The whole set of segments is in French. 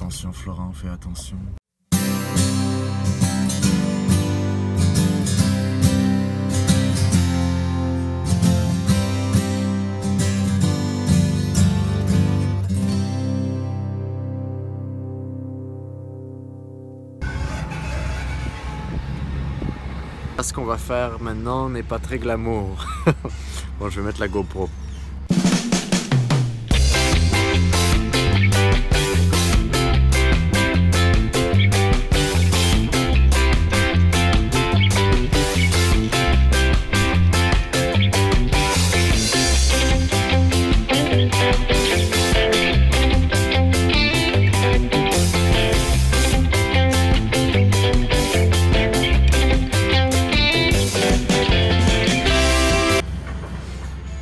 attention Florent, fais attention. Ce qu'on va faire maintenant n'est pas très glamour. Bon, je vais mettre la GoPro.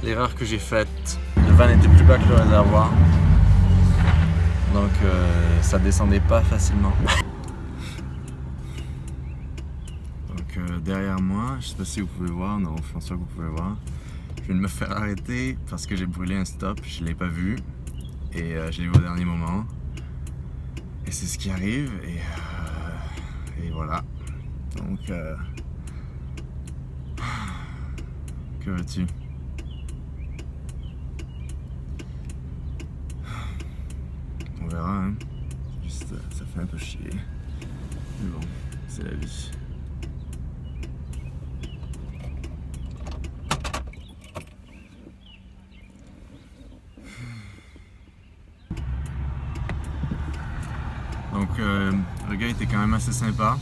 L'erreur que j'ai faite, le van était plus bas que le réservoir, donc ça descendait pas facilement. Donc derrière moi, je sais pas si vous pouvez voir, non, je pense pas que vous pouvez voir, je viens de me faire arrêter parce que j'ai brûlé un stop, je l'ai pas vu et je l'ai vu au dernier moment. Et c'est ce qui arrive et voilà. Donc que veux-tu? On verra, hein. Juste, ça fait un peu chier. Mais bon, c'est la vie. Donc, le gars était quand même assez sympa.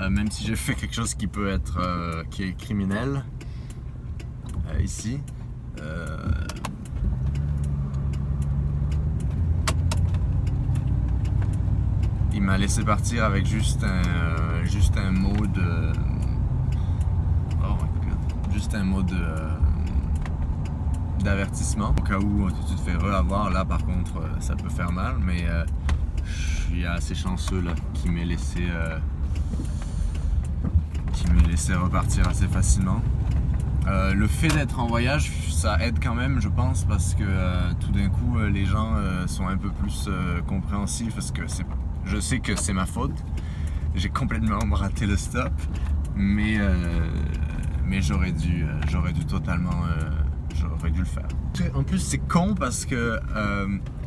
Même si j'ai fait quelque chose qui peut être qui est criminel ici. Il m'a laissé partir avec juste un mot de... Oh my God. Juste un mot d'avertissement. Au cas où tu te fais re-avoir, là par contre ça peut faire mal, mais je suis assez chanceux là qui m'ait laissé repartir assez facilement. Le fait d'être en voyage, ça aide quand même, je pense, parce que tout d'un coup les gens sont un peu plus compréhensifs, parce que je sais que c'est ma faute, j'ai complètement raté le stop, mais j'aurais dû totalement, j'aurais dû le faire. En plus c'est con parce que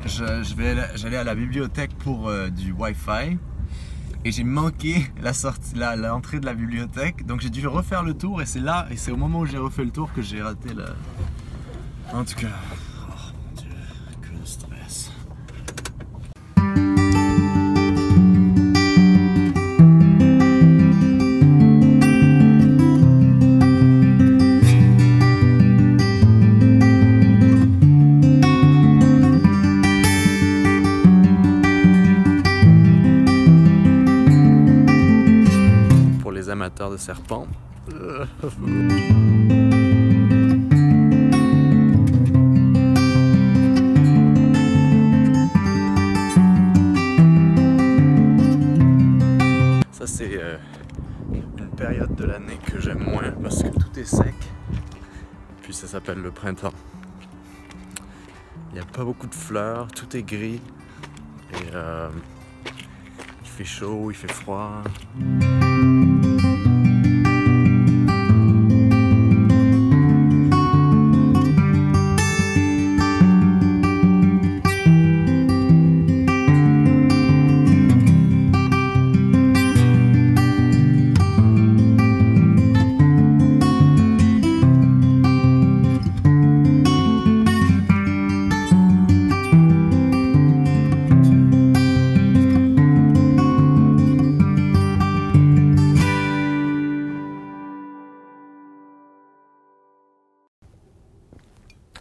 j'allais à la bibliothèque pour du Wi-Fi et j'ai manqué l'entrée de la bibliothèque, donc j'ai dû refaire le tour et c'est au moment où j'ai refait le tour que j'ai raté le... En tout cas, oh mon Dieu, que de stress. Amateurs de serpents. Ça c'est une période de l'année que j'aime moins parce que tout est sec. Puis ça s'appelle le printemps. Il n'y a pas beaucoup de fleurs, tout est gris et il fait chaud, il fait froid.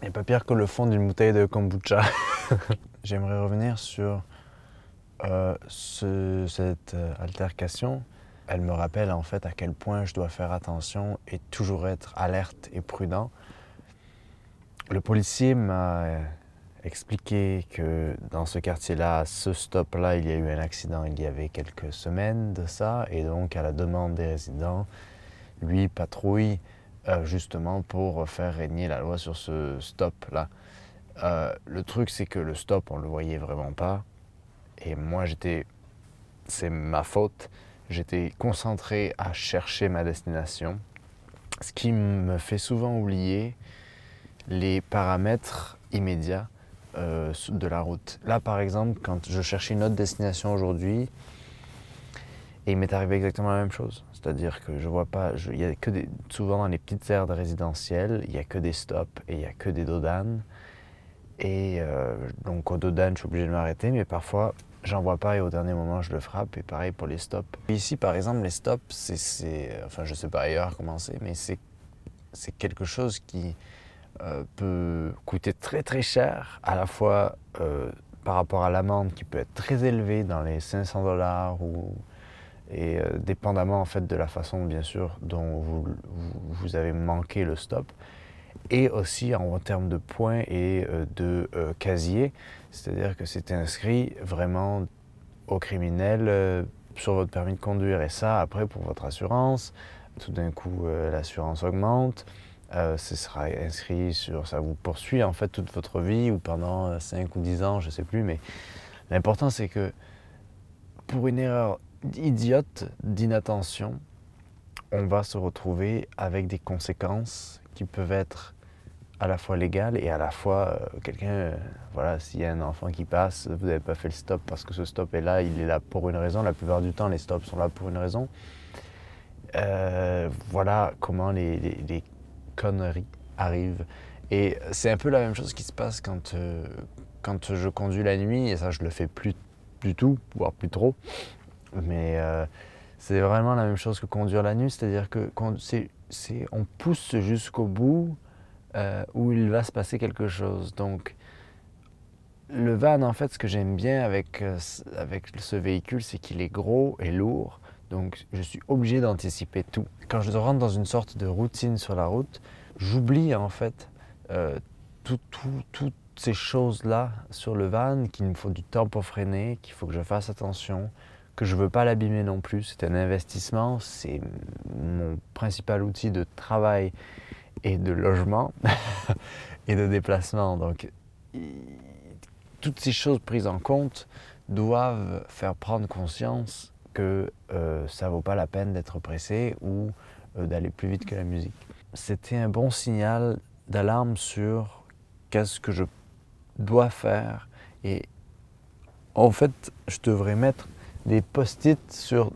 Il n'y a pas pire que le fond d'une bouteille de kombucha. J'aimerais revenir sur cette altercation. Elle me rappelle en fait à quel point je dois faire attention et toujours être alerte et prudent. Le policier m'a expliqué que dans ce quartier-là, à ce stop-là, il y a eu un accident il y avait quelques semaines de ça, et donc à la demande des résidents, lui patrouille justement pour faire régner la loi sur ce stop-là. Le truc, c'est que le stop, on le voyait vraiment pas, Et moi, c'est ma faute, j'étais concentré à chercher ma destination, ce qui me fait souvent oublier les paramètres immédiats de la route. Là, par exemple, quand je cherchais une autre destination aujourd'hui, et il m'est arrivé exactement la même chose. C'est-à-dire que je vois pas, il y a que souvent dans les petites aires de résidentielles, il n'y a que des stops et il n'y a que des dodanes. Et donc au dodane, je suis obligé de m'arrêter, mais parfois, j'en vois pas et au dernier moment, je le frappe. Et pareil pour les stops. Ici, par exemple, les stops, enfin, je sais pas ailleurs comment c'est, mais c'est quelque chose qui peut coûter très très cher, à la fois par rapport à l'amende qui peut être très élevée dans les 500 $ et dépendamment en fait de la façon bien sûr dont vous avez manqué le stop, et aussi en termes de points et de casier, c'est-à-dire que c'est inscrit vraiment au criminel sur votre permis de conduire, et ça après pour votre assurance, tout d'un coup l'assurance augmente. Ce sera inscrit ça vous poursuit en fait toute votre vie ou pendant 5 ou 10 ans, je ne sais plus, mais l'important c'est que pour une erreur idiote d'inattention, on va se retrouver avec des conséquences qui peuvent être à la fois légales et à la fois quelqu'un, voilà, s'il y a un enfant qui passe, vous n'avez pas fait le stop parce que ce stop est là, il est là pour une raison, la plupart du temps les stops sont là pour une raison. Voilà comment les conneries arrivent. Et c'est un peu la même chose qui se passe quand je conduis la nuit, et ça je le fais plus du tout, voire plus trop. Mais c'est vraiment la même chose que conduire la nuit, c'est-à-dire que on pousse jusqu'au bout où il va se passer quelque chose. Donc le van, en fait, ce que j'aime bien avec ce véhicule, c'est qu'il est gros et lourd. Donc je suis obligé d'anticiper tout. Quand je rentre dans une sorte de routine sur la route, j'oublie en fait toutes ces choses-là sur le van, qu'il me faut du temps pour freiner, qu'il faut que je fasse attention, que je ne veux pas l'abîmer non plus. C'est un investissement, c'est mon principal outil de travail et de logement et de déplacement. Donc toutes ces choses prises en compte doivent faire prendre conscience que ça ne vaut pas la peine d'être pressé ou d'aller plus vite que la musique. C'était un bon signal d'alarme sur qu'est-ce que je dois faire, et en fait je devrais mettre des post-it sur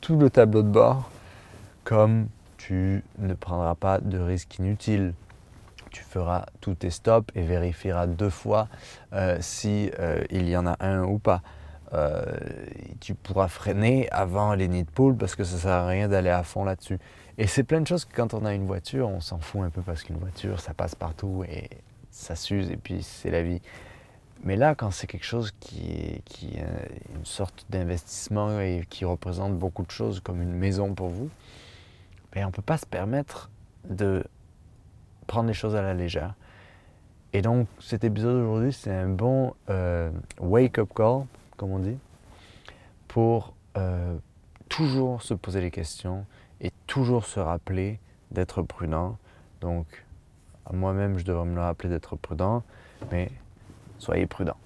tout le tableau de bord, comme tu ne prendras pas de risques inutiles, tu feras tous tes stops et vérifieras 2 fois si il y en a un ou pas. Tu pourras freiner avant les nids de poules parce que ça ne sert à rien d'aller à fond là-dessus. Et c'est plein de choses que quand on a une voiture, on s'en fout un peu parce qu'une voiture, ça passe partout et ça s'use et puis c'est la vie. Mais là, quand c'est quelque chose qui est une sorte d'investissement et qui représente beaucoup de choses comme une maison pour vous, ben on ne peut pas se permettre de prendre les choses à la légère. Et donc cet épisode aujourd'hui, c'est un bon wake-up call, comme on dit, pour toujours se poser les questions et toujours se rappeler d'être prudent. Donc à moi-même, je devrais me le rappeler d'être prudent, mais soyez prudent.